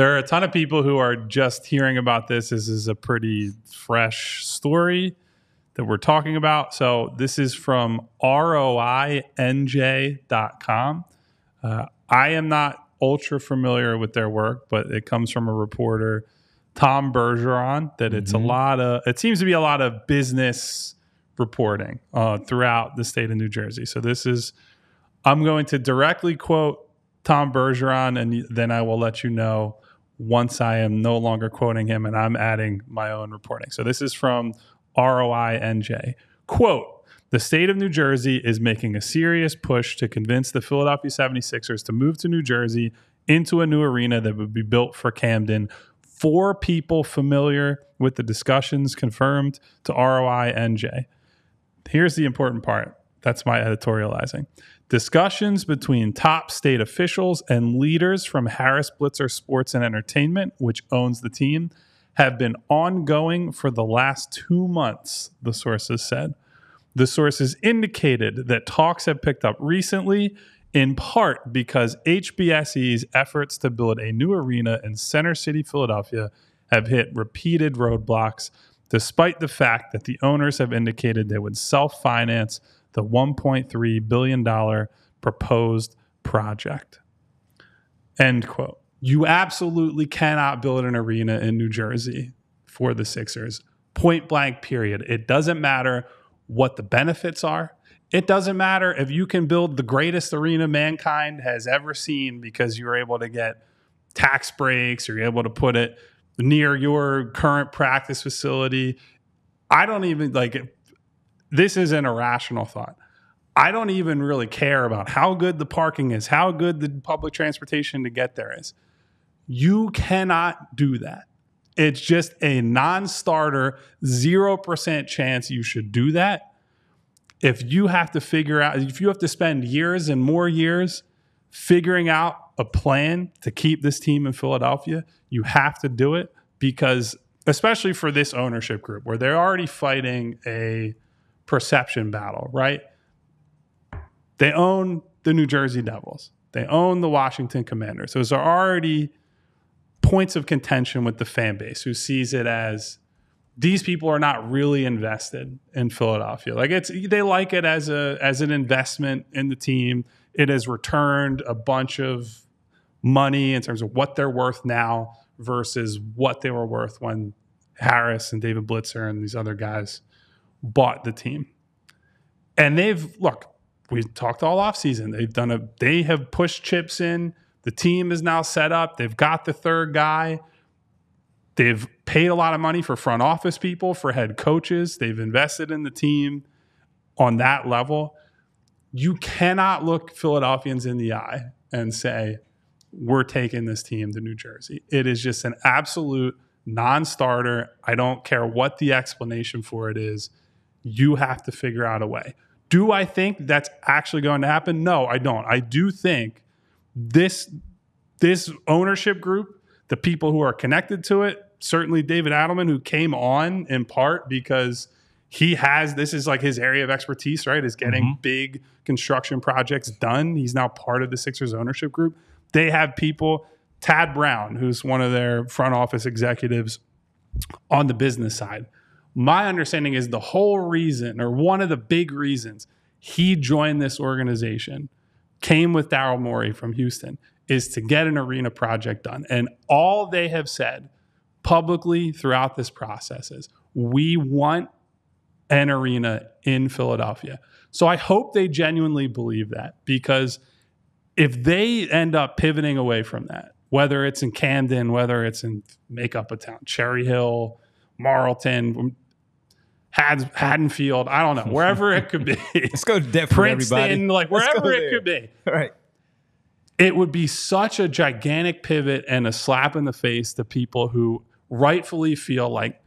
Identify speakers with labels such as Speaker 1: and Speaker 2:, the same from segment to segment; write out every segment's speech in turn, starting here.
Speaker 1: there are a ton of people who are just hearing about this. This is a pretty fresh story that we're talking about. So this is from ROINJ.com. I am not ultra familiar with their work, but it comes from a reporter, Tom Bergeron, that it's it seems to be a lot of business reporting throughout the state of New Jersey. So I'm going to directly quote Tom Bergeron, and then I will let you know once I am no longer quoting him and I'm adding my own reporting. So this is from ROINJ. Quote, the state of New Jersey is making a serious push to convince the Philadelphia 76ers to move to New Jersey into a new arena that would be built for Camden. 4 people familiar with the discussions confirmed to ROINJ. Here's the important part. That's my editorializing. Discussions between top state officials and leaders from Harris Blitzer Sports and Entertainment, which owns the team, have been ongoing for the last 2 months, the sources said. The sources indicated that talks have picked up recently, in part because HBSE's efforts to build a new arena in Center City, Philadelphia, have hit repeated roadblocks, despite the fact that the owners have indicated they would self-finance the $1.3 billion proposed project. End quote. You absolutely cannot build an arena in New Jersey for the Sixers. Point blank, period. It doesn't matter what the benefits are. It doesn't matter if you can build the greatest arena mankind has ever seen because you're able to get tax breaks or you're able to put it near your current practice facility. I don't even this is an irrational thought. I don't even really care about how good the parking is, how good the public transportation to get there is. You cannot do that. It's just a non-starter, 0% chance you should do that. If you have to spend years and more years figuring out a plan to keep this team in Philadelphia, you have to do it because, especially for this ownership group, where they're already fighting a perception battle, right? They own the New Jersey Devils. They own the Washington Commanders. Those are already points of contention with the fan base who sees it as these people are not really invested in Philadelphia. They like it as an investment in the team. It has returned a bunch of money in terms of what they're worth now versus what they were worth when Harris and David Blitzer and these other guys bought the team. And we talked all offseason. They have pushed chips in. The team is now set up. They've got the third guy. They've paid a lot of money for front office people, for head coaches. They've invested in the team on that level. You cannot look Philadelphians in the eye and say, we're taking this team to New Jersey. It is just an absolute non-starter. I don't care what the explanation for it is. You have to figure out a way. Do I think that's actually going to happen? No, I don't. I do think this ownership group, the people who are connected to it, certainly David Adelman, who came on in part because this is like his area of expertise, right? Is getting big construction projects done. He's now part of the Sixers ownership group. They have people, Tad Brown, who's one of their front office executives on the business side. My understanding is the whole reason, or one of the big reasons he joined this organization, came with Daryl Morey from Houston, is to get an arena project done. And all they have said publicly throughout this process is, we want an arena in Philadelphia. So I hope they genuinely believe that, because if they end up pivoting away from that, whether it's in Camden, whether it's in make up a town, Cherry Hill, Marlton, Haddonfield, I don't know, wherever it could be.
Speaker 2: Let's go to
Speaker 1: Princeton, wherever it could be.
Speaker 2: All right.
Speaker 1: It would be such a gigantic pivot and a slap in the face to people who rightfully feel like,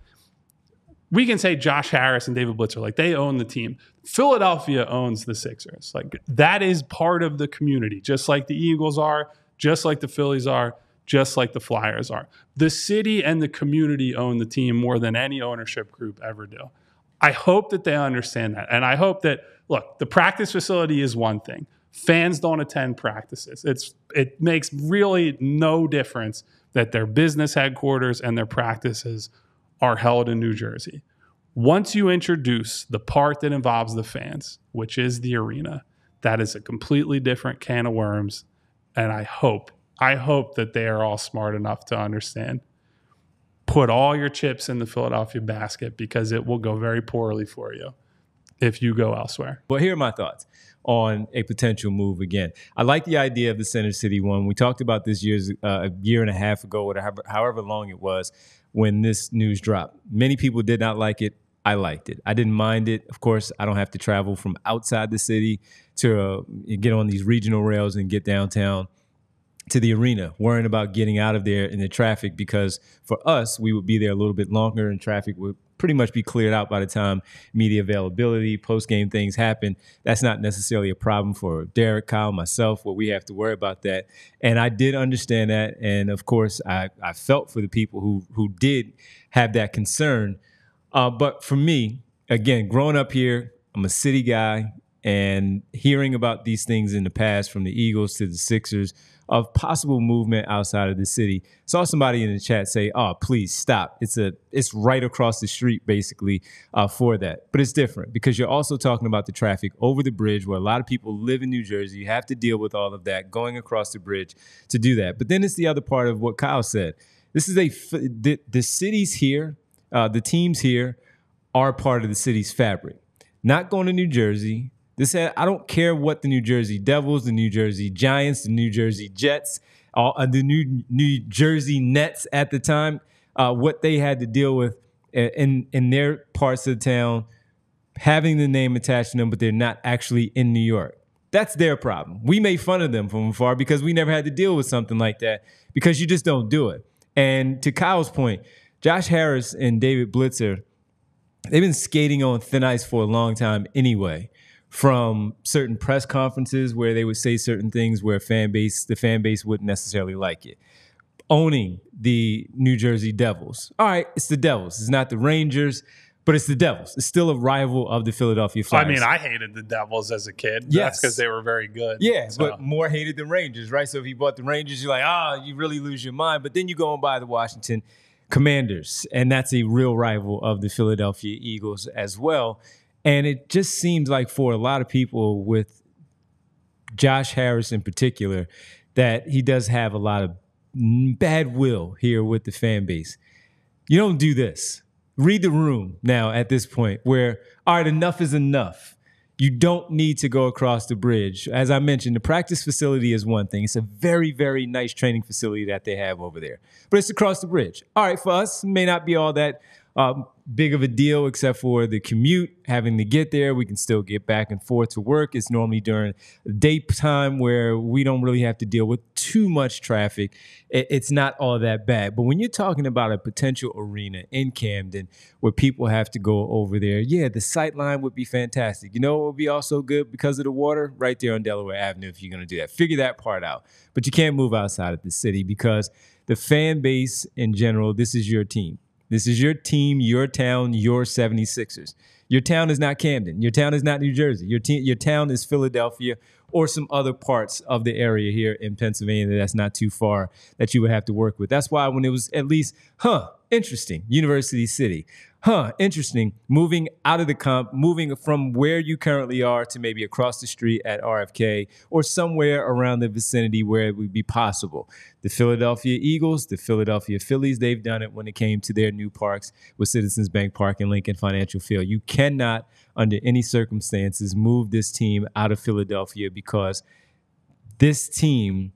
Speaker 1: we can say Josh Harris and David Blitzer, they own the team. Philadelphia owns the Sixers. That is part of the community, just like the Eagles are, just like the Phillies are, just like the Flyers are. The city and the community own the team more than any ownership group ever do. I hope that they understand that. And I hope that, the practice facility is one thing. Fans don't attend practices. It makes really no difference that their business headquarters and their practices are held in New Jersey. Once you introduce the part that involves the fans, which is the arena, that is a completely different can of worms. And I hope that they are all smart enough to understand. Put all your chips in the Philadelphia basket, because it will go very poorly for you if you go elsewhere.
Speaker 2: Well, here are my thoughts on a potential move again. I like the idea of the Center City one. We talked about this a year and a half ago, or however long it was, when this news dropped. Many people did not like it. I liked it. I didn't mind it. Of course, I don't have to travel from outside the city to get on these regional rails and get downtown to the arena, worrying about getting out of there in the traffic, because for us, we would be there a little bit longer and traffic would pretty much be cleared out by the time media availability, post-game things happen. That's not necessarily a problem for Derek, Kyle, myself, where we have to worry about that. And I did understand that. And of course, I felt for the people who did have that concern. But for me, again, growing up here, I'm a city guy, and hearing about these things in the past, from the Eagles to the Sixers, of possible movement outside of the city. Saw somebody in the chat say, "Oh, please stop. It's right across the street, basically, for that." But it's different, because you're also talking about the traffic over the bridge, where a lot of people live in New Jersey. You have to deal with all of that, going across the bridge to do that. But then it's the other part of what Kyle said. This is the cities here, the teams here are part of the city's fabric. Not going to New Jersey. I don't care what the New Jersey Devils, the New Jersey Giants, the New Jersey Jets, the New Jersey Nets at the time, what they had to deal with in their parts of the town, having the name attached to them, but they're not actually in New York. That's their problem. We made fun of them from afar because we never had to deal with something like that, because you just don't do it. And to Kyle's point, Josh Harris and David Blitzer, they've been skating on thin ice for a long time anyway, from certain press conferences where they would say certain things where the fan base wouldn't necessarily like it. Owning the New Jersey Devils. All right, it's the Devils. It's not the Rangers, but it's the Devils. It's still a rival of the Philadelphia Flyers.
Speaker 1: I mean, I hated the Devils as a kid.
Speaker 2: Yes.
Speaker 1: That's because they were very good.
Speaker 2: Yeah, so. But more hated than Rangers, right? So if you bought the Rangers, you're like, you really lose your mind. But then you go and buy the Washington Commanders, and that's a real rival of the Philadelphia Eagles as well. And it just seems like, for a lot of people, with Josh Harris in particular, that he does have a lot of bad will here with the fan base. You don't do this. Read the room now at this point, where, all right, enough is enough. You don't need to go across the bridge. As I mentioned, the practice facility is one thing. It's a very, very nice training facility that they have over there. But it's across the bridge. All right, for us, it may not be all that big of a deal, except for the commute, having to get there. We can still get back and forth to work. It's normally during daytime where we don't really have to deal with too much traffic. It's not all that bad. But when you're talking about a potential arena in Camden where people have to go over there, yeah, the sight line would be fantastic. You know what would be also good because of the water? Right there on Delaware Avenue, if you're going to do that. Figure that part out. But you can't move outside of the city, because the fan base in general, this is your team. This is your team, your town, your 76ers. Your town is not Camden. Your town is not New Jersey. Your town is Philadelphia, or some other parts of the area here in Pennsylvania that's not too far that you would have to work with. That's why when it was at least, interesting, University City. Interesting, moving out of the comp, moving from where you currently are to maybe across the street at RFK, or somewhere around the vicinity where it would be possible. The Philadelphia Eagles, the Philadelphia Phillies, they've done it when it came to their new parks with Citizens Bank Park and Lincoln Financial Field. You cannot, under any circumstances, move this team out of Philadelphia, because this team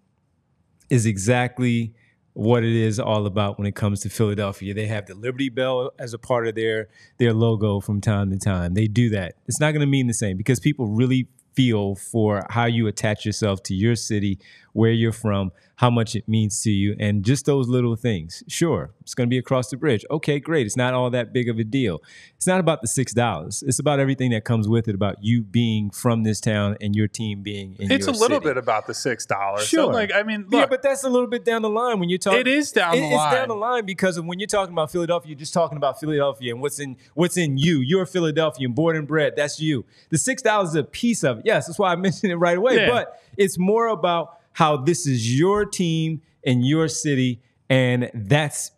Speaker 2: is exactly what it is all about when it comes to Philadelphia. They have the Liberty Bell as a part of their logo from time to time. They do that. It's not going to mean the same, because people really feel for how you attach yourself to your city, where you're from, how much it means to you, and just those little things. Sure, it's going to be across the bridge. Okay, great. It's not all that big of a deal. It's not about the $6. It's about everything that comes with it, about you being from this town and your team being in your city.
Speaker 1: It's a little bit about the $6.
Speaker 2: Sure.
Speaker 1: So, look,
Speaker 2: yeah, but that's a little bit down the line when you're talking.
Speaker 1: It is down the line.
Speaker 2: It's down the line, because of when you're talking about Philadelphia, you're just talking about Philadelphia and what's in you. You're a Philadelphian, born and bred. That's you. The $6 is a piece of it. Yes, that's why I mentioned it right away. Yeah. But it's more about how this is your team and your city, And that's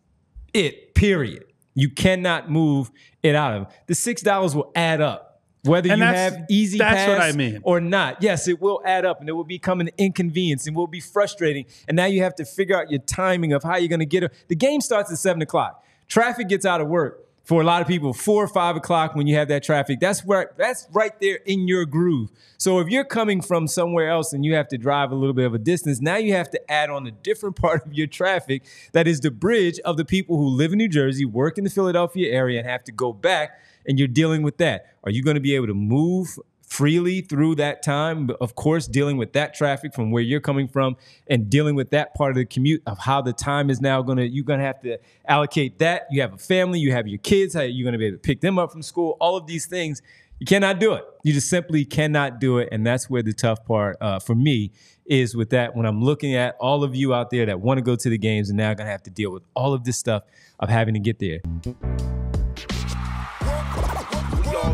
Speaker 2: it, period. You cannot move it out of. The $6 will add up. Whether you have easy pass
Speaker 1: what I mean.
Speaker 2: or not. Yes, it will add up and it will become an inconvenience and will be frustrating. And now you have to figure out your timing of how you're going to get it. The game starts at 7 o'clock. Traffic gets out of work for a lot of people, 4 or 5 o'clock when you have that traffic. That's right there in your groove. So if you're coming from somewhere else and you have to drive a little bit of a distance, now you have to add on a different part of your traffic that is the bridge of the people who live in New Jersey, work in the Philadelphia area, and have to go back. And you're dealing with that. Are you going to be able to move freely through that time? Of course, dealing with that traffic from where you're coming from and dealing with that part of the commute of how the time is now you're going to have to allocate that. You have a family, you have your kids, how you're going to be able to pick them up from school, all of these things. You cannot do it. You just simply cannot do it. And that's where the tough part for me is with that. When I'm looking at all of you out there that want to go to the games and now going to have to deal with all of this stuff of having to get there.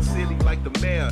Speaker 3: City like the mayor.